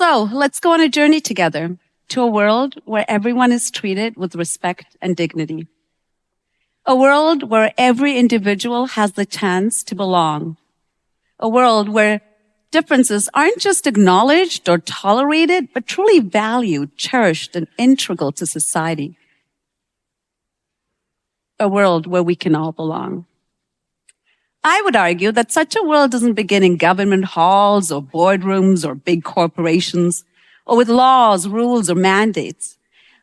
So let's go on a journey together to a world where everyone is treated with respect and dignity. A world where every individual has the chance to belong. A world where differences aren't just acknowledged or tolerated, but truly valued, cherished, and integral to society. A world where we can all belong. I would argue that such a world doesn't begin in government halls or boardrooms or big corporations or with laws, rules, or mandates,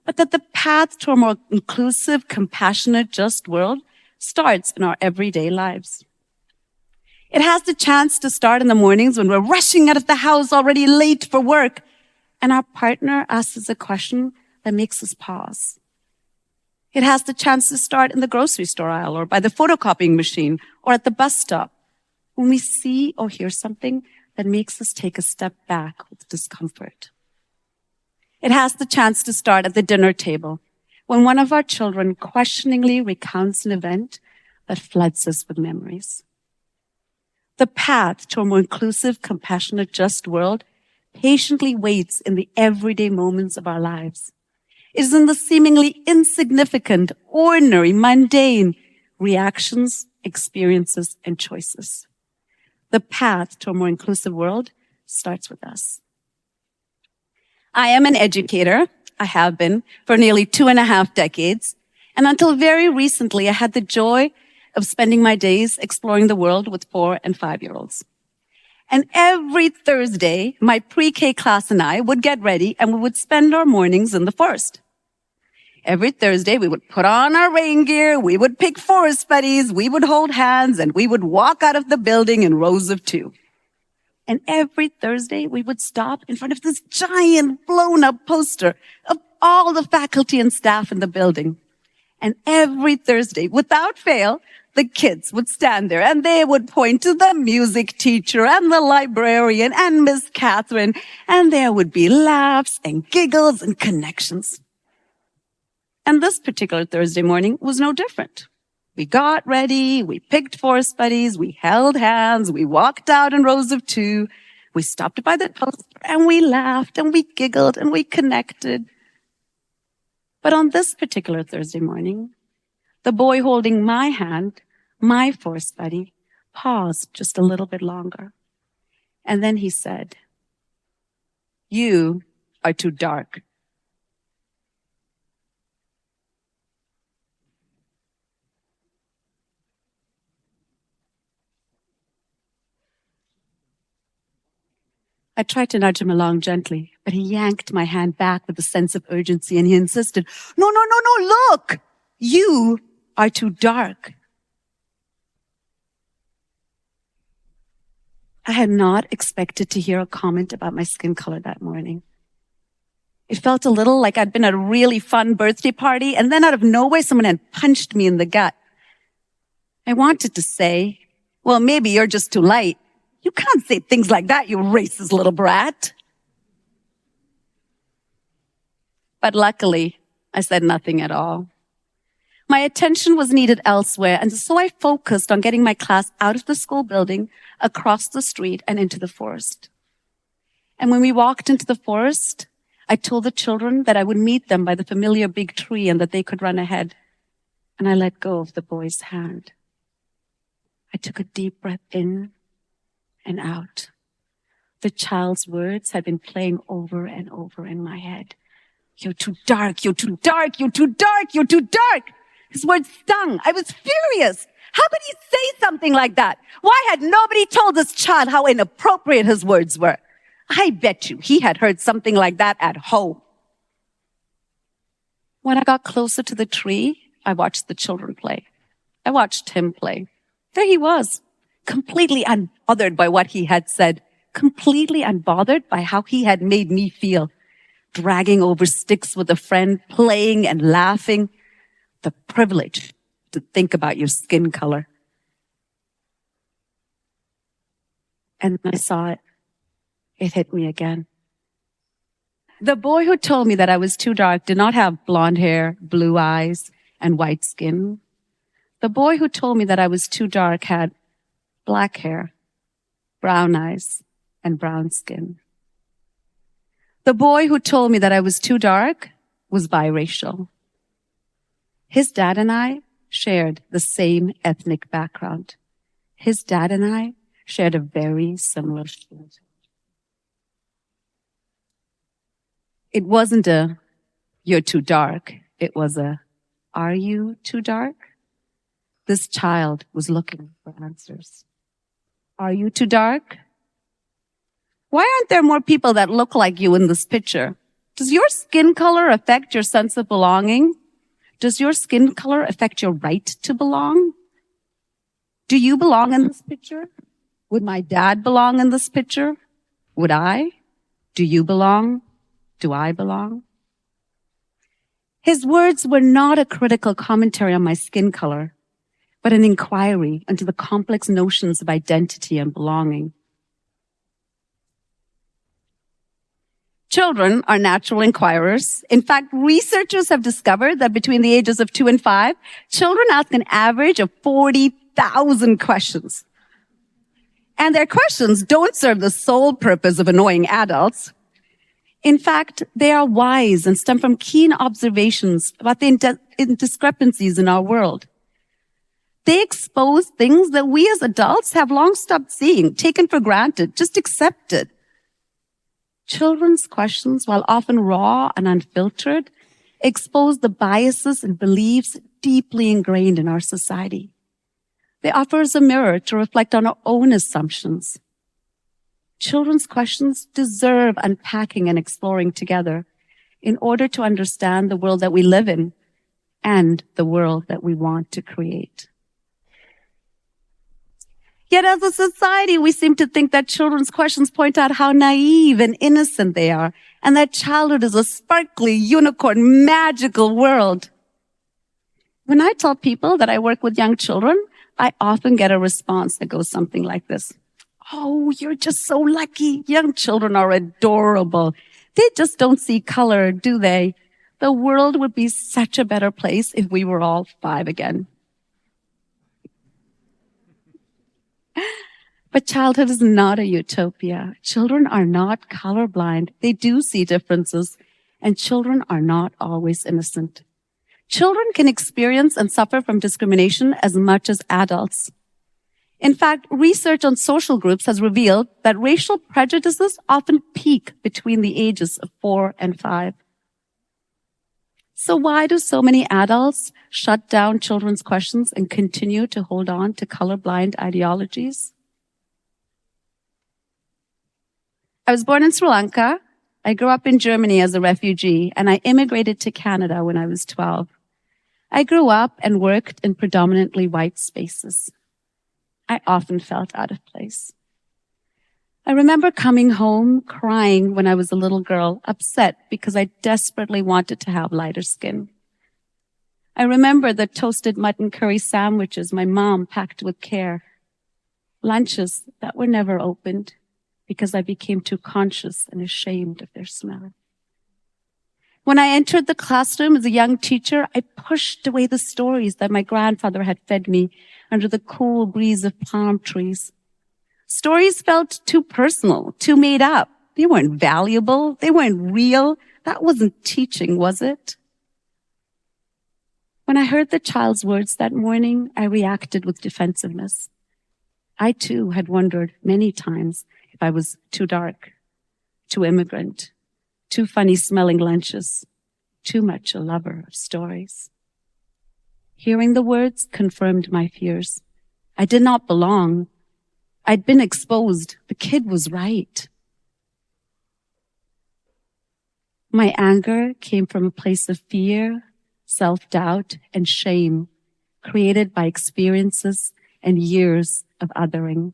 but that the path to a more inclusive, compassionate, just world starts in our everyday lives. It has the chance to start in the mornings when we're rushing out of the house already late for work, and our partner asks us a question that makes us pause. It has the chance to start in the grocery store aisle or by the photocopying machine or at the bus stop when we see or hear something that makes us take a step back with discomfort. It has the chance to start at the dinner table when one of our children questioningly recounts an event that floods us with memories. The path to a more inclusive, compassionate, just world patiently waits in the everyday moments of our lives. It is in the seemingly insignificant, ordinary, mundane reactions, experiences, and choices. The path to a more inclusive world starts with us. I am an educator. I have been for nearly 2.5 decades. And until very recently, I had the joy of spending my days exploring the world with 4- and 5-year-olds. And every Thursday, my pre-K class and I would get ready and we would spend our mornings in the forest. Every Thursday, we would put on our rain gear, we would pick forest buddies, we would hold hands, and we would walk out of the building in rows of 2. And every Thursday, we would stop in front of this giant blown-up poster of all the faculty and staff in the building. And every Thursday, without fail, the kids would stand there and they would point to the music teacher and the librarian and Miss Catherine, and there would be laughs and giggles and connections. And this particular Thursday morning was no different. We got ready, we picked forest buddies, we held hands, we walked out in rows of 2, we stopped by the poster and we laughed and we giggled and we connected. But on this particular Thursday morning, the boy holding my hand, my forest buddy, paused just a little bit longer. And then he said, "You are too dark." I tried to nudge him along gently, but he yanked my hand back with a sense of urgency and he insisted, No, look! You are too dark. I had not expected to hear a comment about my skin color that morning. It felt a little like I'd been at a really fun birthday party and then out of nowhere someone had punched me in the gut. I wanted to say, well, maybe you're just too light. You can't say things like that, you racist little brat. But luckily, I said nothing at all. My attention was needed elsewhere, and so I focused on getting my class out of the school building, across the street, and into the forest. And when we walked into the forest, I told the children that I would meet them by the familiar big tree and that they could run ahead. And I let go of the boy's hand. I took a deep breath in and out. The child's words had been playing over and over in my head. You're too dark, you're too dark, you're too dark, you're too dark. His words stung. I was furious. How could he say something like that? Why had nobody told this child how inappropriate his words were? I bet you he had heard something like that at home. When I got closer to the tree, I watched the children play. I watched him play. There he was, completely unbothered by what he had said, completely unbothered by how he had made me feel, dragging over sticks with a friend, playing and laughing. The privilege to think about your skin color. And when I saw it, it hit me again. The boy who told me that I was too dark did not have blonde hair, blue eyes, and white skin. The boy who told me that I was too dark had black hair, brown eyes, and brown skin. The boy who told me that I was too dark was biracial. His dad and I shared the same ethnic background. His dad and I shared a very similar story. It wasn't a, you're too dark. It was a, are you too dark? This child was looking for answers. Are you too dark? Why aren't there more people that look like you in this picture? Does your skin color affect your sense of belonging? Does your skin color affect your right to belong? Do you belong in this picture? Would my dad belong in this picture? Would I? Do you belong? Do I belong? His words were not a critical commentary on my skin color, but an inquiry into the complex notions of identity and belonging. Children are natural inquirers. In fact, researchers have discovered that between the ages of 2 and 5, children ask an average of 40,000 questions. And their questions don't serve the sole purpose of annoying adults. In fact, they are wise and stem from keen observations about the discrepancies in our world. They expose things that we as adults have long stopped seeing, taken for granted, just accepted. Children's questions, while often raw and unfiltered, expose the biases and beliefs deeply ingrained in our society. They offer us a mirror to reflect on our own assumptions. Children's questions deserve unpacking and exploring together in order to understand the world that we live in and the world that we want to create. Yet as a society, we seem to think that children's questions point out how naive and innocent they are, and that childhood is a sparkly, unicorn, magical world. When I tell people that I work with young children, I often get a response that goes something like this. Oh, you're just so lucky. Young children are adorable. They just don't see color, do they? The world would be such a better place if we were all 5 again. But childhood is not a utopia. Children are not colorblind. They do see differences, and children are not always innocent. Children can experience and suffer from discrimination as much as adults. In fact, research on social groups has revealed that racial prejudices often peak between the ages of 4 and 5. So why do so many adults shut down children's questions and continue to hold on to colorblind ideologies? I was born in Sri Lanka. I grew up in Germany as a refugee, and I immigrated to Canada when I was 12. I grew up and worked in predominantly white spaces. I often felt out of place. I remember coming home crying when I was a little girl, upset because I desperately wanted to have lighter skin. I remember the toasted mutton curry sandwiches my mom packed with care, lunches that were never opened because I became too conscious and ashamed of their smell. When I entered the classroom as a young teacher, I pushed away the stories that my grandfather had fed me under the cool breeze of palm trees. Stories felt too personal, too made up. They weren't valuable. They weren't real. That wasn't teaching, was it? When I heard the child's words that morning, I reacted with defensiveness. I too had wondered many times if I was too dark, too immigrant, too funny-smelling lunches, too much a lover of stories. Hearing the words confirmed my fears. I did not belong. I'd been exposed. The kid was right. My anger came from a place of fear, self-doubt, and shame created by experiences and years of othering.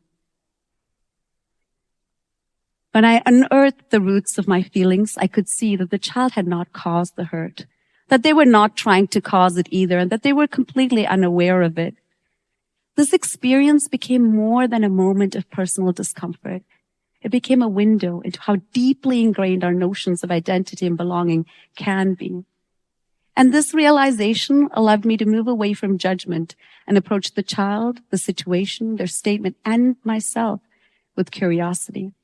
When I unearthed the roots of my feelings, I could see that the child had not caused the hurt, that they were not trying to cause it either, and that they were completely unaware of it. This experience became more than a moment of personal discomfort. It became a window into how deeply ingrained our notions of identity and belonging can be. And this realization allowed me to move away from judgment and approach the child, the situation, their statement, and myself with curiosity.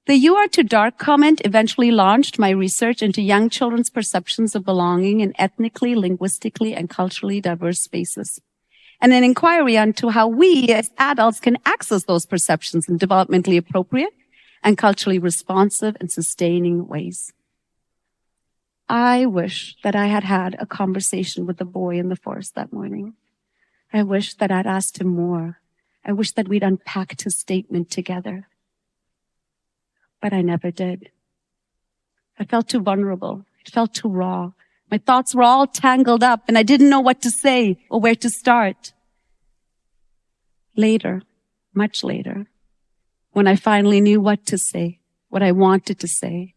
The "you are too dark" comment eventually launched my research into young children's perceptions of belonging in ethnically, linguistically, and culturally diverse spaces, and an inquiry into how we as adults can access those perceptions in developmentally appropriate and culturally responsive and sustaining ways. I wish that I had had a conversation with the boy in the forest that morning. I wish that I'd asked him more. I wish that we'd unpacked his statement together. But I never did. I felt too vulnerable. It felt too raw. My thoughts were all tangled up, and I didn't know what to say or where to start. Later, much later, when I finally knew what to say, what I wanted to say,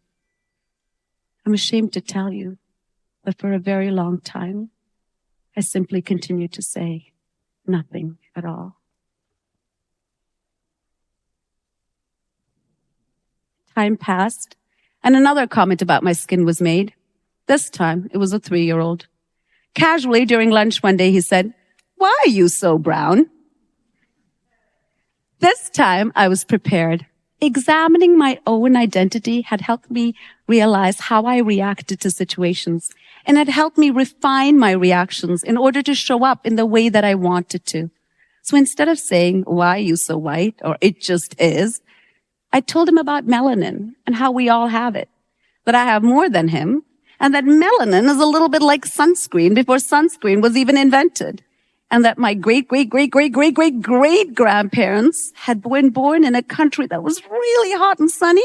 I'm ashamed to tell you that for a very long time, I simply continued to say nothing at all. Time passed, and another comment about my skin was made. This time, it was a 3-year-old. Casually, during lunch one day, he said, "Why are you so brown?" This time, I was prepared. Examining my own identity had helped me realize how I reacted to situations, and it helped me refine my reactions in order to show up in the way that I wanted to. So instead of saying, "Why are you so white?" or "It just is," I told him about melanin and how we all have it, that I have more than him, and that melanin is a little bit like sunscreen before sunscreen was even invented, and that my great-great-great-great-great-great-grandparents had been born in a country that was really hot and sunny,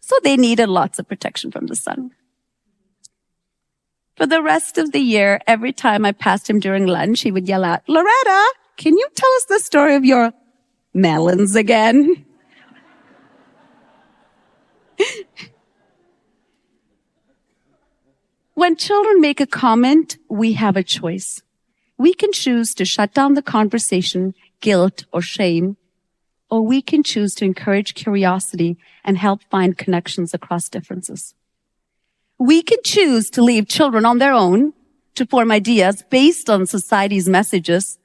so they needed lots of protection from the sun. For the rest of the year, every time I passed him during lunch, he would yell out, "Loretta, can you tell us the story of your melons again?" When children make a comment, we have a choice. We can choose to shut down the conversation, guilt, or shame, or we can choose to encourage curiosity and help find connections across differences. We can choose to leave children on their own to form ideas based on society's messages,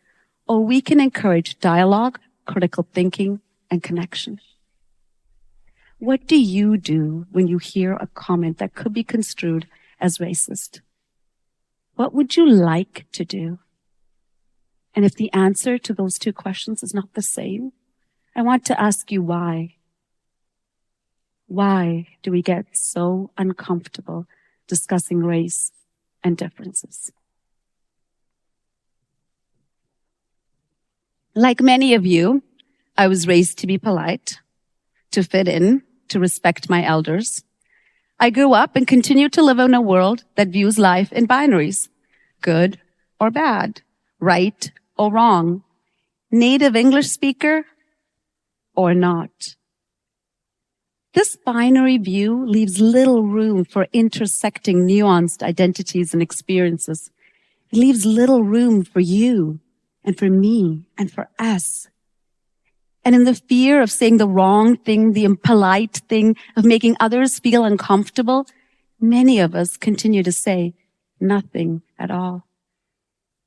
or we can encourage dialogue, critical thinking, and connection. What do you do when you hear a comment that could be construed as racist? What would you like to do? And if the answer to those two questions is not the same, I want to ask you why. Why do we get so uncomfortable discussing race and differences? Like many of you, I was raised to be polite, to fit in, to respect my elders. I grew up and continue to live in a world that views life in binaries, good or bad, right or wrong, native English speaker or not. This binary view leaves little room for intersecting nuanced identities and experiences. It leaves little room for you and for me and for us. And in the fear of saying the wrong thing, the impolite thing, of making others feel uncomfortable, many of us continue to say nothing at all.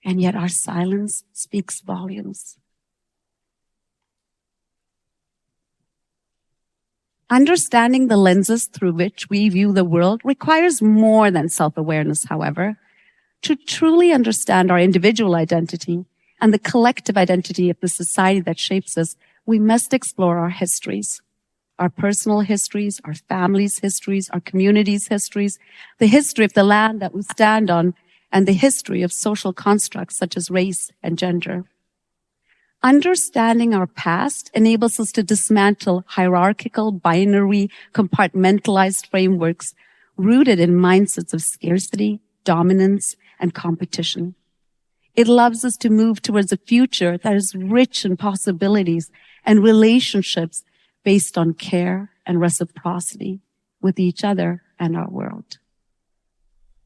And yet our silence speaks volumes. Understanding the lenses through which we view the world requires more than self-awareness, however. To truly understand our individual identity and the collective identity of the society that shapes us, we must explore our histories, our personal histories, our families' histories, our communities' histories, the history of the land that we stand on, and the history of social constructs such as race and gender. Understanding our past enables us to dismantle hierarchical, binary, compartmentalized frameworks rooted in mindsets of scarcity, dominance, and competition. It allows us to move towards a future that is rich in possibilities and relationships based on care and reciprocity with each other and our world.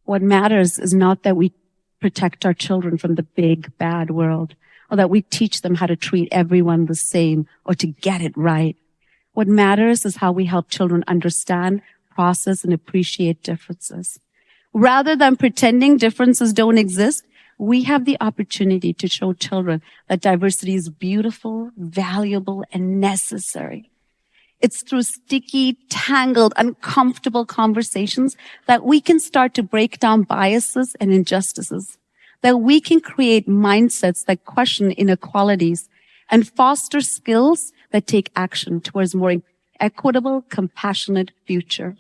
What matters is not that we protect our children from the big, bad world, or that we teach them how to treat everyone the same or to get it right. What matters is how we help children understand, process, and appreciate differences. Rather than pretending differences don't exist, we have the opportunity to show children that diversity is beautiful, valuable, and necessary. It's through sticky, tangled, uncomfortable conversations that we can start to break down biases and injustices, that we can create mindsets that question inequalities and foster skills that take action towards a more equitable, compassionate future.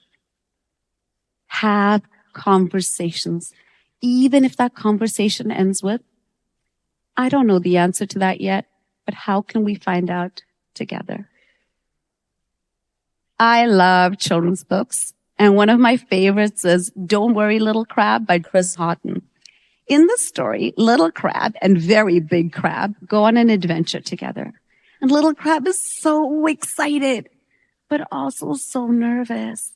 Have conversations, even if that conversation ends with, I don't know the answer to that yet, but how can we find out together? I love children's books, and one of my favorites is Don't Worry, Little Crab by Chris Houghton. In the story, Little Crab and Very Big Crab go on an adventure together. And Little Crab is so excited, but also so nervous.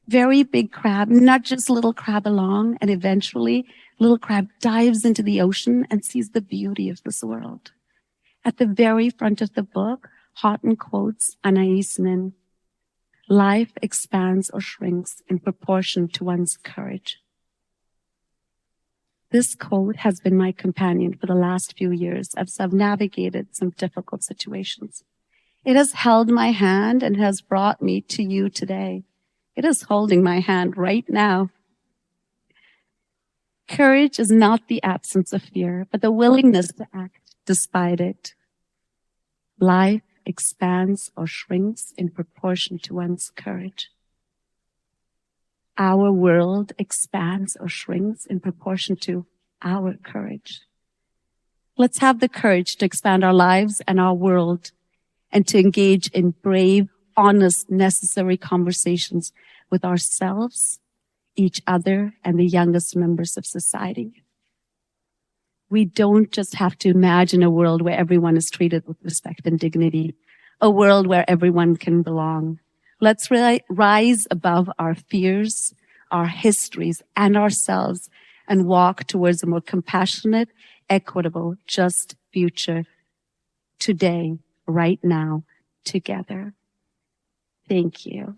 Very Big Crab nudges Little Crab along, and eventually Little Crab dives into the ocean and sees the beauty of this world. At the very front of the book, Houghton quotes Anais Nin, "Life expands or shrinks in proportion to one's courage." This quote has been my companion for the last few years as I've navigated some difficult situations. It has held my hand and has brought me to you today. It is holding my hand right now. Courage is not the absence of fear, but the willingness to act despite it. Life expands or shrinks in proportion to one's courage. Our world expands or shrinks in proportion to our courage. Let's have the courage to expand our lives and our world and to engage in brave, honest, necessary conversations with ourselves, each other, and the youngest members of society. We don't just have to imagine a world where everyone is treated with respect and dignity, a world where everyone can belong. Let's rise above our fears, our histories, and ourselves and walk towards a more compassionate, equitable, just future today, right now, together. Thank you.